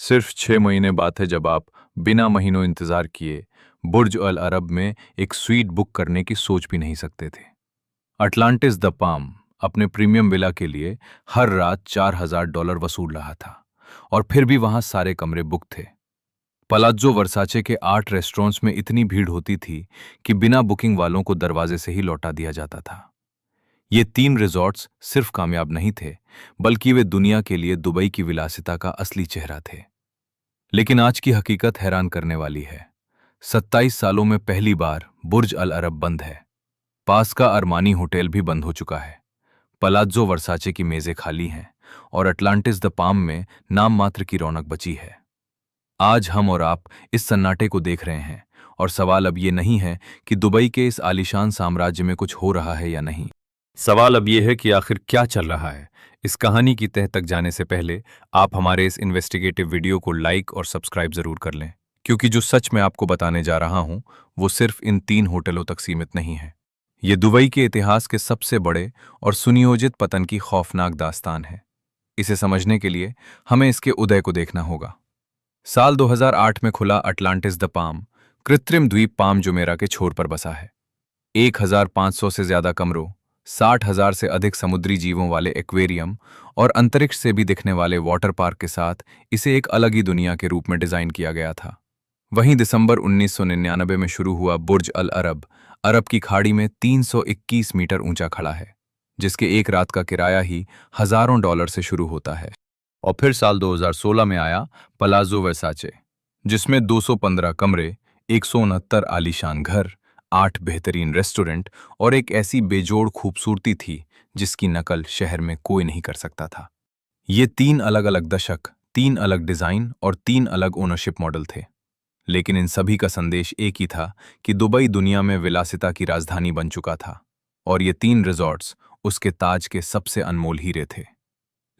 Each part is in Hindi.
सिर्फ 6 महीने बात है जब आप बिना महीनों इंतजार किए बुर्ज अल अरब में एक स्वीट बुक करने की सोच भी नहीं सकते थे। अटलांटिस द पाम अपने प्रीमियम विला के लिए हर रात $4,000 वसूल रहा था, और फिर भी वहां सारे कमरे बुक थे। पलाज़्ज़ो वर्साचे के 8 रेस्टोरेंट्स में इतनी भीड़ होती थी कि बिना बुकिंग वालों को दरवाजे से ही लौटा दिया जाता था। ये 3 रिजॉर्ट्स सिर्फ कामयाब नहीं थे, बल्कि वे दुनिया के लिए दुबई की विलासिता का असली चेहरा थे। लेकिन आज की हकीकत हैरान करने वाली है। 27 सालों में पहली बार बुर्ज अल अरब बंद है। पास का अरमानी होटल भी बंद हो चुका है। पलाज़्ज़ो वर्साचे की मेजें खाली हैं और अटलांटिस द पाम में नाम मात्र की रौनक बची है। आज हम और आप इस सन्नाटे को देख रहे हैं, और सवाल अब ये नहीं है कि दुबई के इस आलीशान साम्राज्य में कुछ हो रहा है या नहीं। सवाल अब यह है कि आखिर क्या चल रहा है। इस कहानी की तह तक जाने से पहले आप हमारे इस इन्वेस्टिगेटिव वीडियो को लाइक और सब्सक्राइब जरूर कर लें, क्योंकि जो सच मैं आपको बताने जा रहा हूं वो सिर्फ इन 3 होटलों तक सीमित नहीं है। ये दुबई के इतिहास के सबसे बड़े और सुनियोजित पतन की खौफनाक दास्तान है। इसे समझने के लिए हमें इसके उदय को देखना होगा। साल 2008 में खुला अटलांटिस द पाम कृत्रिम द्वीप पाम जुमेरा के छोर पर बसा है। 1,500 से ज्यादा कमरों, 60,000 से अधिक समुद्री जीवों वाले एक्वेरियम और अंतरिक्ष से भी दिखने वाले वाटर पार्क के साथ इसे एक अलग ही दुनिया के रूप में डिजाइन किया गया था। वहीं दिसंबर 1999 में शुरू हुआ बुर्ज अल अरब अरब की खाड़ी में 321 मीटर ऊंचा खड़ा है, जिसके एक रात का किराया ही हजारों डॉलर से शुरू होता है। और फिर साल 2016 में आया पलाज़्ज़ो वर्साचे, जिसमें 215 कमरे, 169 आलीशान घर, 8 बेहतरीन रेस्टोरेंट और एक ऐसी बेजोड़ खूबसूरती थी जिसकी नकल शहर में कोई नहीं कर सकता था। ये 3 अलग अलग दशक, 3 अलग डिजाइन और 3 अलग ओनरशिप मॉडल थे, लेकिन इन सभी का संदेश एक ही था कि दुबई दुनिया में विलासिता की राजधानी बन चुका था, और ये 3 रिजॉर्ट्स उसके ताज के सबसे अनमोल हीरे थे।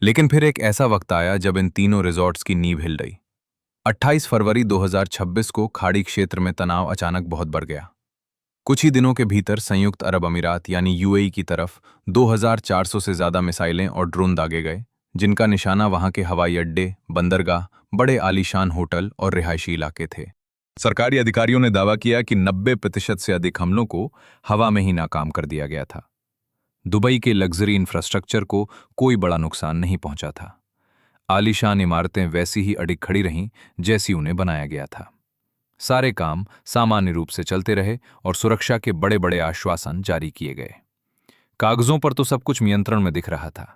लेकिन फिर एक ऐसा वक्त आया जब इन तीनों रिजॉर्ट्स की नींव हिल गई। 28 फरवरी 2026 को खाड़ी क्षेत्र में तनाव अचानक बहुत बढ़ गया। कुछ ही दिनों के भीतर संयुक्त अरब अमीरात यानी यूएई की तरफ 2,400 से ज्यादा मिसाइलें और ड्रोन दागे गए, जिनका निशाना वहां के हवाई अड्डे, बंदरगाह, बड़े आलीशान होटल और रिहायशी इलाके थे। सरकारी अधिकारियों ने दावा किया कि 90% से अधिक हमलों को हवा में ही नाकाम कर दिया गया था। दुबई के लग्जरी इंफ्रास्ट्रक्चर को कोई बड़ा नुकसान नहीं पहुंचा था। आलीशान इमारतें वैसी ही अडिग खड़ी रहीं जैसी उन्हें बनाया गया था। सारे काम सामान्य रूप से चलते रहे और सुरक्षा के बड़े बड़े आश्वासन जारी किए गए। कागजों पर तो सब कुछ नियंत्रण में दिख रहा था,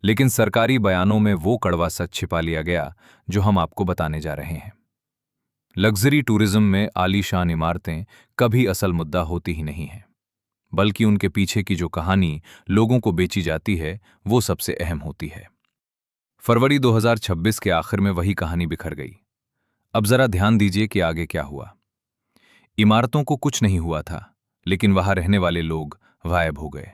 लेकिन सरकारी बयानों में वो कड़वा सच छिपा लिया गया जो हम आपको बताने जा रहे हैं। लग्जरी टूरिज्म में आलीशान इमारतें कभी असल मुद्दा होती ही नहीं हैं, बल्कि उनके पीछे की जो कहानी लोगों को बेची जाती है वो सबसे अहम होती है। फरवरी 2026 के आखिर में वही कहानी बिखर गई। अब जरा ध्यान दीजिए कि आगे क्या हुआ। इमारतों को कुछ नहीं हुआ था, लेकिन वहां रहने वाले लोग गायब हो गए।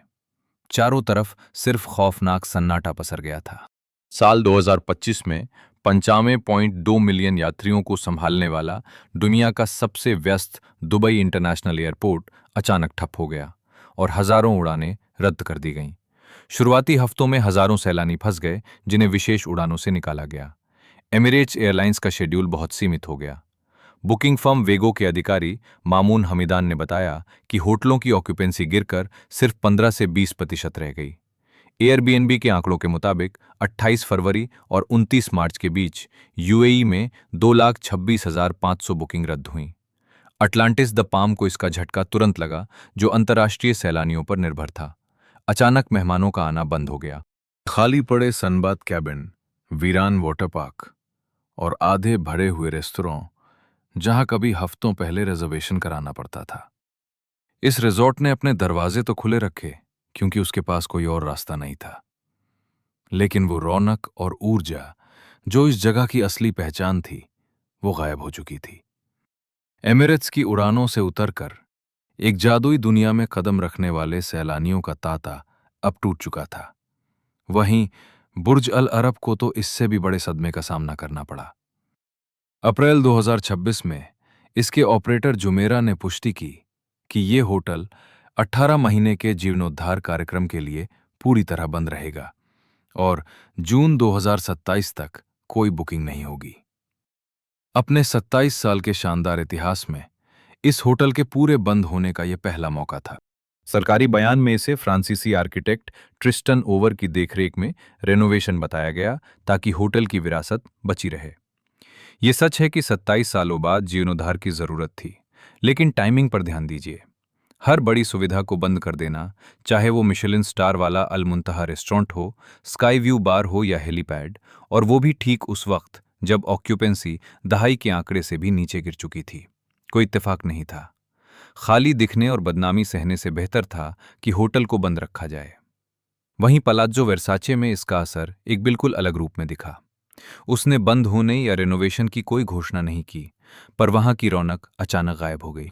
चारों तरफ सिर्फ खौफनाक सन्नाटा पसर गया था। साल 2025 में 95.2 मिलियन यात्रियों को संभालने वाला दुनिया का सबसे व्यस्त दुबई इंटरनेशनल एयरपोर्ट अचानक ठप हो गया और हजारों उड़ानें रद्द कर दी गईं। शुरुआती हफ्तों में हजारों सैलानी फंस गए, जिन्हें विशेष उड़ानों से निकाला गया। एमिरेट्स एयरलाइंस का शेड्यूल बहुत सीमित हो गया। बुकिंग फर्म वेगो के अधिकारी मामून हमीदान ने बताया कि होटलों की ऑक्यूपेंसी गिरकर सिर्फ 15 से 20% रह गई। एयरबीएनबी के आंकड़ों के मुताबिक 28 फरवरी और 29 मार्च के बीच यूएई में 2,26,500 बुकिंग रद्द हुई। अटलांटिस द पाम को इसका झटका तुरंत लगा, जो अंतर्राष्ट्रीय सैलानियों पर निर्भर था। अचानक मेहमानों का आना बंद हो गया। खाली पड़े सनबाथ कैबिन, वीरान वाटर पार्क और आधे भरे हुए रेस्तोरें, जहां कभी हफ्तों पहले रिजर्वेशन कराना पड़ता था। इस रिजॉर्ट ने अपने दरवाजे तो खुले रखे, क्योंकि उसके पास कोई और रास्ता नहीं था। लेकिन वो रौनक और ऊर्जा जो इस जगह की असली पहचान थी, वो गायब हो चुकी थी। एमिरेट्स की उड़ानों से उतरकर एक जादुई दुनिया में कदम रखने वाले सैलानियों का तांता अब टूट चुका था। वहीं बुर्ज अल अरब को तो इससे भी बड़े सदमे का सामना करना पड़ा। अप्रैल 2026 में इसके ऑपरेटर जुमेरा ने पुष्टि की कि ये होटल 18 महीने के जीर्णोद्धार कार्यक्रम के लिए पूरी तरह बंद रहेगा और जून 2027 तक कोई बुकिंग नहीं होगी। अपने 27 साल के शानदार इतिहास में इस होटल के पूरे बंद होने का यह पहला मौका था। सरकारी बयान में इसे फ्रांसीसी आर्किटेक्ट ट्रिस्टन ओवर की देखरेख में रेनोवेशन बताया गया ताकि होटल की विरासत बची रहे। ये सच है कि 27 सालों बाद जीर्णोद्धार की जरूरत थी, लेकिन टाइमिंग पर ध्यान दीजिए। हर बड़ी सुविधा को बंद कर देना, चाहे वो मिशेलिन स्टार वाला अल मुंतहा रेस्टोरेंट हो, स्काई व्यू बार हो या हेलीपैड, और वो भी ठीक उस वक्त जब ऑक्यूपेंसी दहाई के आंकड़े से भी नीचे गिर चुकी थी, कोई इत्तेफाक नहीं था। खाली दिखने और बदनामी सहने से बेहतर था कि होटल को बंद रखा जाए। वहीं पलाज़्ज़ो वर्साचे में इसका असर एक बिल्कुल अलग रूप में दिखा। उसने बंद होने या रेनोवेशन की कोई घोषणा नहीं की, पर वहां की रौनक अचानक गायब हो गई।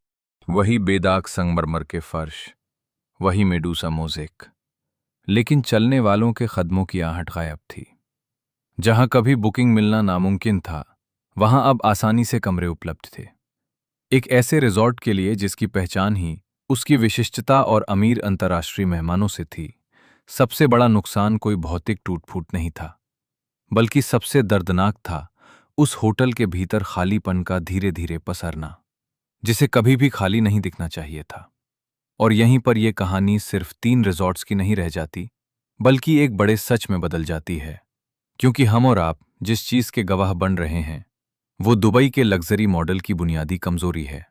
वही बेदाग संगमरमर के फर्श, वही मेडूसा मोज़ेक, लेकिन चलने वालों के कदमों की आहट गायब थी। जहां कभी बुकिंग मिलना नामुमकिन था, वहां अब आसानी से कमरे उपलब्ध थे। एक ऐसे रिजॉर्ट के लिए जिसकी पहचान ही उसकी विशिष्टता और अमीर अंतर्राष्ट्रीय मेहमानों से थी। सबसे बड़ा नुकसान कोई भौतिक टूट-फूट नहीं था, बल्कि सबसे दर्दनाक था उस होटल के भीतर खालीपन का धीरे-धीरे पसरना, जिसे कभी भी खाली नहीं दिखना चाहिए था। और यहीं पर यह कहानी सिर्फ 3 रिजॉर्ट्स की नहीं रह जाती, बल्कि एक बड़े सच में बदल जाती है। क्योंकि हम और आप जिस चीज के गवाह बन रहे हैं, वो दुबई के लग्जरी मॉडल की बुनियादी कमजोरी है।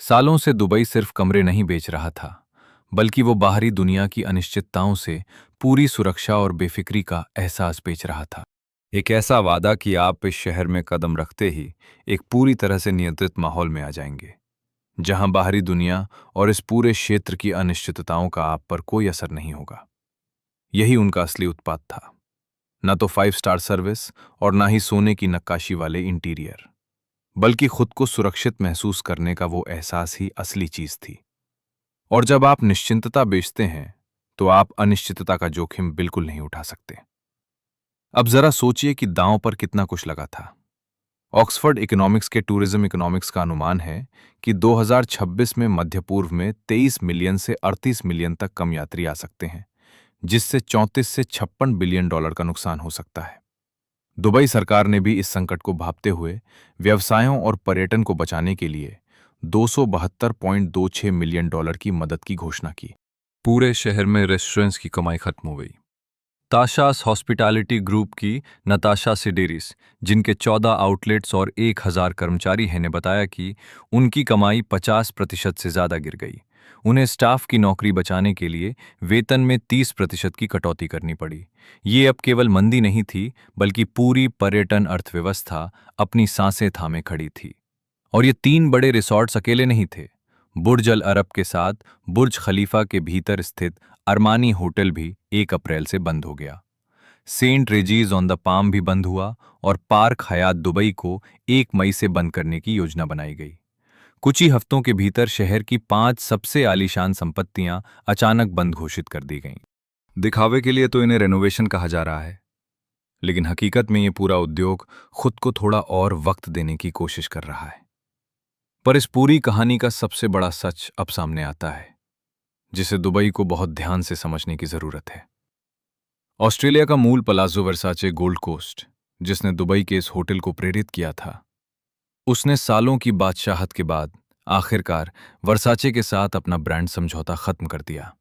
सालों से दुबई सिर्फ कमरे नहीं बेच रहा था, बल्कि वो बाहरी दुनिया की अनिश्चितताओं से पूरी सुरक्षा और बेफिक्री का एहसास बेच रहा था। एक ऐसा वादा कि आप इस शहर में कदम रखते ही एक पूरी तरह से नियंत्रित माहौल में आ जाएंगे, जहां बाहरी दुनिया और इस पूरे क्षेत्र की अनिश्चितताओं का आप पर कोई असर नहीं होगा। यही उनका असली उत्पाद था, न तो 5 स्टार सर्विस और ना ही सोने की नक्काशी वाले इंटीरियर, बल्कि खुद को सुरक्षित महसूस करने का वो एहसास ही असली चीज थी। और जब आप निश्चिंतता बेचते हैं, तो आप अनिश्चितता का जोखिम बिल्कुल नहीं उठा सकते। अब जरा सोचिए कि दांव पर कितना कुछ लगा था। ऑक्सफोर्ड इकोनॉमिक्स के टूरिज्म इकोनॉमिक्स का अनुमान है कि 2026 में मध्य पूर्व में 23 मिलियन से 38 मिलियन तक कम यात्री आ सकते हैं, जिससे 34 से 56 बिलियन डॉलर का नुकसान हो सकता है। दुबई सरकार ने भी इस संकट को भांपते हुए व्यवसायों और पर्यटन को बचाने के लिए 272.26 मिलियन डॉलर की मदद की घोषणा की। पूरे शहर में रेस्टोरेंट्स की कमाई खत्म हो गई। ताशास हॉस्पिटैलिटी ग्रुप की नताशा सिडेरिस, जिनके 14 आउटलेट्स और 1000 कर्मचारी हैं, ने बताया कि उनकी कमाई 50% से ज़्यादा गिर गई। उन्हें स्टाफ की नौकरी बचाने के लिए वेतन में 30% की कटौती करनी पड़ी। ये अब केवल मंदी नहीं थी, बल्कि पूरी पर्यटन अर्थव्यवस्था अपनी सांसें थामे खड़ी थी। और ये 3 बड़े रिसॉर्ट्स अकेले नहीं थे। बुर्ज अल अरब के साथ बुर्ज खलीफा के भीतर स्थित अरमानी होटल भी 1 अप्रैल से बंद हो गया। सेंट रेजीज ऑन द पाम भी बंद हुआ और पार्क हयात दुबई को 1 मई से बंद करने की योजना बनाई गई। कुछ ही हफ्तों के भीतर शहर की 5 सबसे आलीशान संपत्तियां अचानक बंद घोषित कर दी गईं। दिखावे के लिए तो इन्हें रेनोवेशन कहा जा रहा है, लेकिन हकीकत में ये पूरा उद्योग खुद को थोड़ा और वक्त देने की कोशिश कर रहा है। पर इस पूरी कहानी का सबसे बड़ा सच अब सामने आता है, जिसे दुबई को बहुत ध्यान से समझने की जरूरत है। ऑस्ट्रेलिया का मूल पलाज़ो वर्साचे गोल्ड कोस्ट, जिसने दुबई के इस होटल को प्रेरित किया था, उसने सालों की बादशाहत के बाद आखिरकार वर्साचे के साथ अपना ब्रांड समझौता खत्म कर दिया।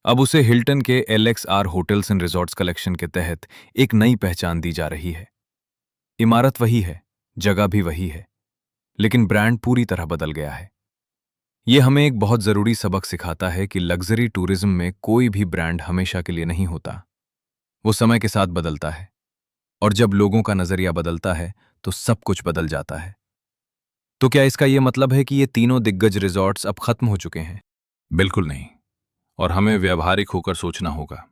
अब उसे हिल्टन के LXR hotels and resorts collection के तहत एक नई पहचान दी जा रही है। इमारत वही है, जगह भी वही है, लेकिन ब्रांड पूरी तरह बदल गया है। यह हमें एक बहुत जरूरी सबक सिखाता है कि लग्जरी टूरिज्म में कोई भी ब्रांड हमेशा के लिए नहीं होता। वो समय के साथ बदलता है, और जब लोगों का नजरिया बदलता है तो सब कुछ बदल जाता है। तो क्या इसका यह मतलब है कि ये तीनों दिग्गज रिजॉर्ट्स अब खत्म हो चुके हैं? बिल्कुल नहीं, और हमें व्यावहारिक होकर सोचना होगा।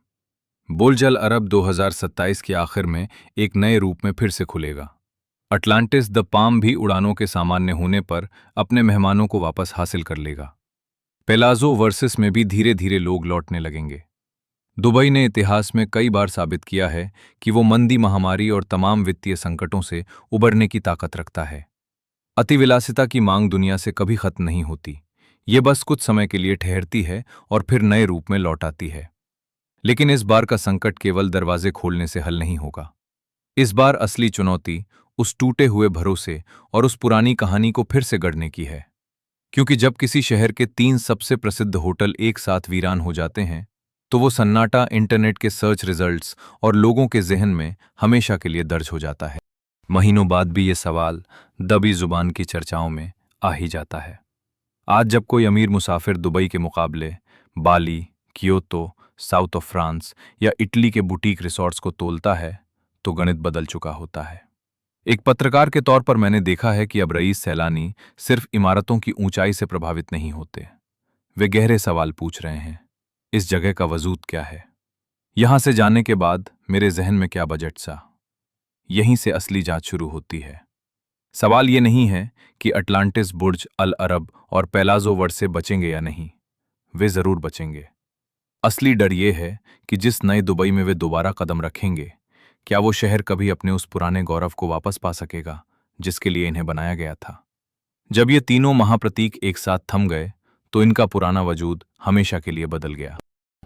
बुर्ज अल अरब 2027 के आखिर में एक नए रूप में फिर से खुलेगा। अटलांटिस द पाम भी उड़ानों के सामान्य होने पर अपने मेहमानों को वापस हासिल कर लेगा। पेलाज़ो वर्सिस में भी धीरे धीरे लोग लौटने लगेंगे। दुबई ने इतिहास में कई बार साबित किया है कि वो मंदी, महामारी और तमाम वित्तीय संकटों से उबरने की ताकत रखता है। अतिविलासिता की मांग दुनिया से कभी खत्म नहीं होती। ये बस कुछ समय के लिए ठहरती है और फिर नए रूप में लौट आती है। लेकिन इस बार का संकट केवल दरवाजे खोलने से हल नहीं होगा। इस बार असली चुनौती उस टूटे हुए भरोसे और उस पुरानी कहानी को फिर से गढ़ने की है। क्योंकि जब किसी शहर के 3 सबसे प्रसिद्ध होटल एक साथ वीरान हो जाते हैं, तो वो सन्नाटा इंटरनेट के सर्च रिजल्ट्स और लोगों के ज़हन में हमेशा के लिए दर्ज हो जाता है। महीनों बाद भी ये सवाल दबी जुबान की चर्चाओं में आ ही जाता है। आज जब कोई अमीर मुसाफिर दुबई के मुकाबले बाली, कियोतो, साउथ ऑफ फ्रांस या इटली के बुटीक रिसॉर्ट्स को तोलता है, तो गणित बदल चुका होता है। एक पत्रकार के तौर पर मैंने देखा है कि अब रईस सैलानी सिर्फ इमारतों की ऊंचाई से प्रभावित नहीं होते। वे गहरे सवाल पूछ रहे हैं, इस जगह का वजूद क्या है? यहां से जाने के बाद मेरे जहन में क्या बजट सा? यहीं से असली जांच शुरू होती है। सवाल ये नहीं है कि अटलांटिस बुर्ज अल अरब और पैलाजो वर्से बचेंगे या नहीं। वे जरूर बचेंगे। असली डर ये है कि जिस नए दुबई में वे दोबारा कदम रखेंगे, क्या वो शहर कभी अपने उस पुराने गौरव को वापस पा सकेगा जिसके लिए इन्हें बनाया गया था। जब ये तीनों महाप्रतीक एक साथ थम गए, तो इनका पुराना वजूद हमेशा के लिए बदल गया।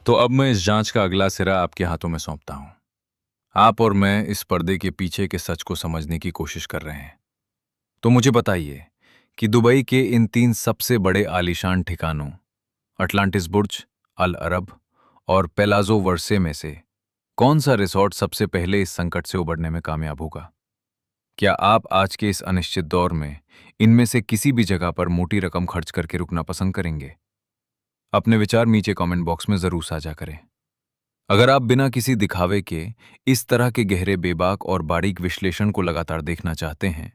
तो अब मैं इस जांच का अगला सिरा आपके हाथों में सौंपता हूं। आप और मैं इस पर्दे के पीछे के सच को समझने की कोशिश कर रहे हैं। तो मुझे बताइए कि दुबई के इन 3 सबसे बड़े आलीशान ठिकानों, अटलांटिस बुर्ज, अल अरब और पैलाजो वर्से में से कौन सा रिसॉर्ट सबसे पहले इस संकट से उबरने में कामयाब होगा? क्या आप आज के इस अनिश्चित दौर में इनमें से किसी भी जगह पर मोटी रकम खर्च करके रुकना पसंद करेंगे? अपने विचार नीचे कमेंट बॉक्स में जरूर साझा करें। अगर आप बिना किसी दिखावे के इस तरह के गहरे, बेबाक और बारीक विश्लेषण को लगातार देखना चाहते हैं,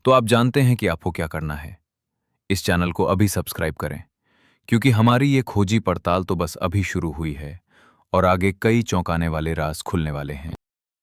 तो आप जानते हैं कि आपको क्या करना है। इस चैनल को अभी सब्सक्राइब करें, क्योंकि हमारी ये खोजी पड़ताल तो बस अभी शुरू हुई है और आगे कई चौंकाने वाले राज खुलने वाले हैं।